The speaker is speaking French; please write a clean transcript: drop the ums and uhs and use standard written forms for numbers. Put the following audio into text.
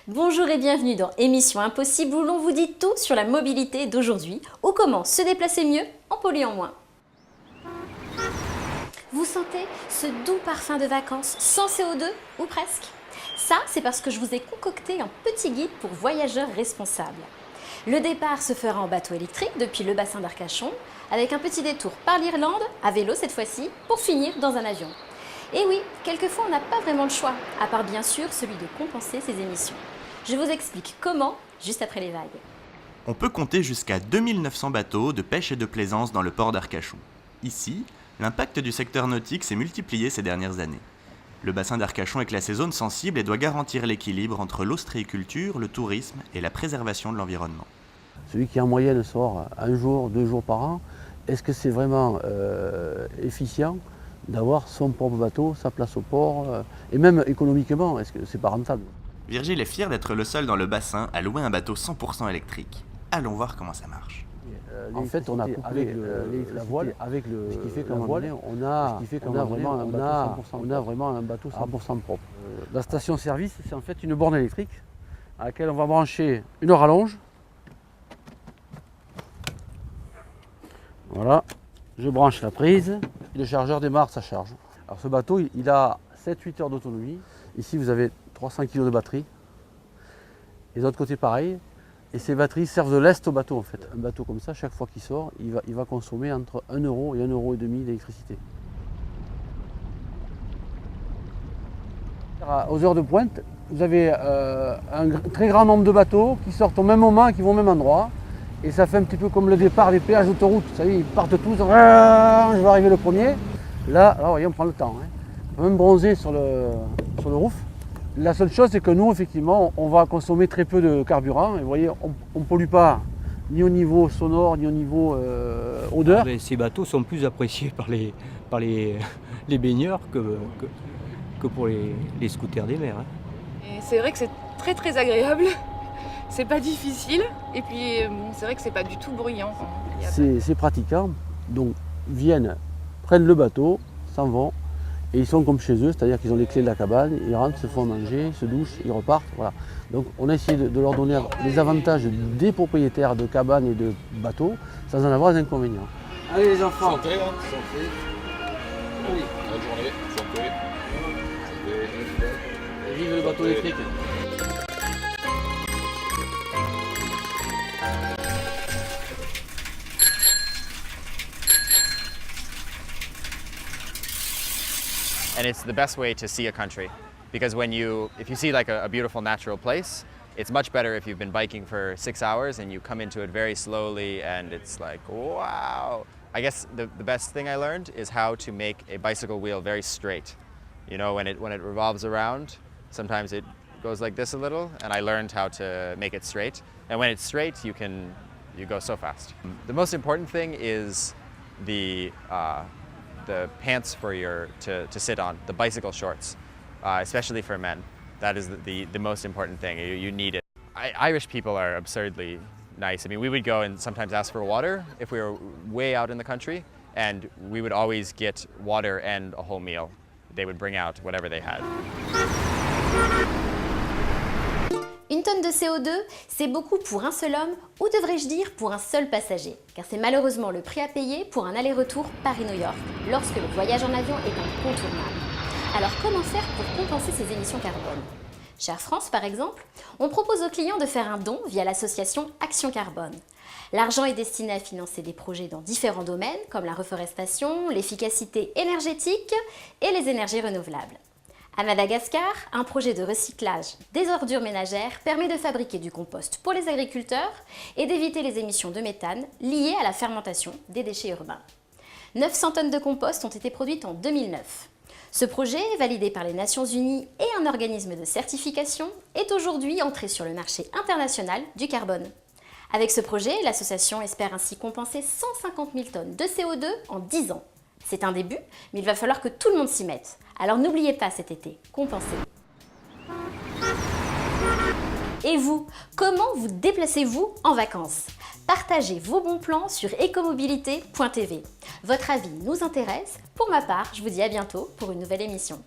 Bonjour et bienvenue dans Émission Impossible où l'on vous dit tout sur la mobilité d'aujourd'hui ou comment se déplacer mieux en polluant moins. Vous sentez ce doux parfum de vacances sans CO2 ou presque? Ça, c'est parce que je vous ai concocté un petit guide pour voyageurs responsables. Le départ se fera en bateau électrique depuis le bassin d'Arcachon avec un petit détour par l'Irlande, à vélo cette fois-ci, pour finir dans un avion. Et oui, quelquefois on n'a pas vraiment le choix, à part bien sûr celui de compenser ses émissions. Je vous explique comment, juste après les vagues. On peut compter jusqu'à 2900 bateaux de pêche et de plaisance dans le port d'Arcachon. Ici, l'impact du secteur nautique s'est multiplié ces dernières années. Le bassin d'Arcachon est classé zone sensible et doit garantir l'équilibre entre l'ostréiculture, le tourisme et la préservation de l'environnement. Celui qui en moyenne sort un jour, 2 jours par an, est-ce que c'est vraiment efficient d'avoir son propre bateau, sa place au port, et même économiquement, est-ce que c'est pas rentable? Virgile est fier d'être le seul dans le bassin à louer un bateau 100% électrique. Allons voir comment ça marche. En fait, on a coupé la voile avec le, ce qui fait qu'en voile, on a vraiment un bateau 100% propre. La station-service, c'est en fait une borne électrique à laquelle on va brancher une rallonge. Voilà, je branche la prise et le chargeur démarre sa charge. Alors ce bateau, il a 7-8 heures d'autonomie. Ici, vous avez 300 kg de batterie. Et de l'autre côté, pareil. Et ces batteries servent de lest au bateau en fait. Un bateau comme ça, chaque fois qu'il sort, il va consommer entre 1 € et 1,5 € d'électricité. Aux heures de pointe, vous avez un très grand nombre de bateaux qui sortent au même moment et qui vont au même endroit. Et ça fait un petit peu comme le départ des péages d'autoroute. Vous savez, ils partent tous, je vais arriver le premier. Là, alors, voyez, on prend le temps. On peut même bronzer sur le roof. La seule chose, c'est que nous, effectivement, on va consommer très peu de carburant. Et vous voyez, on ne pollue pas ni au niveau sonore, ni au niveau odeur. Ces bateaux sont plus appréciés par les baigneurs que pour les scooters des mers. Et c'est vrai que c'est très agréable. C'est pas difficile. Et puis, c'est vrai que c'est pas du tout bruyant. C'est pratiquant. Donc, ils viennent, prennent le bateau, s'en vont. Et ils sont comme chez eux, c'est-à-dire qu'ils ont les clés de la cabane, ils rentrent, se font manger, se douchent, ils repartent. Voilà. Donc on a essayé de leur donner les avantages des propriétaires de cabanes et de bateaux, sans en avoir des inconvénients. Allez les enfants. Santé, hein. Santé. Oui. Bonne journée. Santé. Santé. Vive le bateau électrique. And it's the best way to see a country, because if you see like a beautiful natural place, it's much better if you've been biking for 6 hours and you come into it very slowly and it's like, wow. I guess the best thing I learned is how to make a bicycle wheel very straight. You know, when it revolves around, sometimes it goes like this a little, and I learned how to make it straight. And when it's straight, you go so fast. The most important thing is the pants to sit on, the bicycle shorts, especially for men. That is the most important thing. You need it. Irish people are absurdly nice. I mean, we would go and sometimes ask for water if we were way out in the country, and we would always get water and a whole meal. They would bring out whatever they had. Une tonne de CO2, c'est beaucoup pour un seul homme, ou devrais-je dire pour un seul passager, car c'est malheureusement le prix à payer pour un aller-retour Paris-New York, lorsque le voyage en avion est incontournable. Alors comment faire pour compenser ces émissions carbone? Chez Air France par exemple, on propose aux clients de faire un don via l'association Action Carbone. L'argent est destiné à financer des projets dans différents domaines, comme la reforestation, l'efficacité énergétique et les énergies renouvelables. À Madagascar, un projet de recyclage des ordures ménagères permet de fabriquer du compost pour les agriculteurs et d'éviter les émissions de méthane liées à la fermentation des déchets urbains. 900 tonnes de compost ont été produites en 2009. Ce projet, validé par les Nations Unies et un organisme de certification, est aujourd'hui entré sur le marché international du carbone. Avec ce projet, l'association espère ainsi compenser 150 000 tonnes de CO2 en 10 ans. C'est un début, mais il va falloir que tout le monde s'y mette. Alors n'oubliez pas cet été, compensez. Et vous, comment vous déplacez-vous en vacances? Partagez vos bons plans sur ecomobilité.tv. Votre avis nous intéresse. Pour ma part, je vous dis à bientôt pour une nouvelle émission.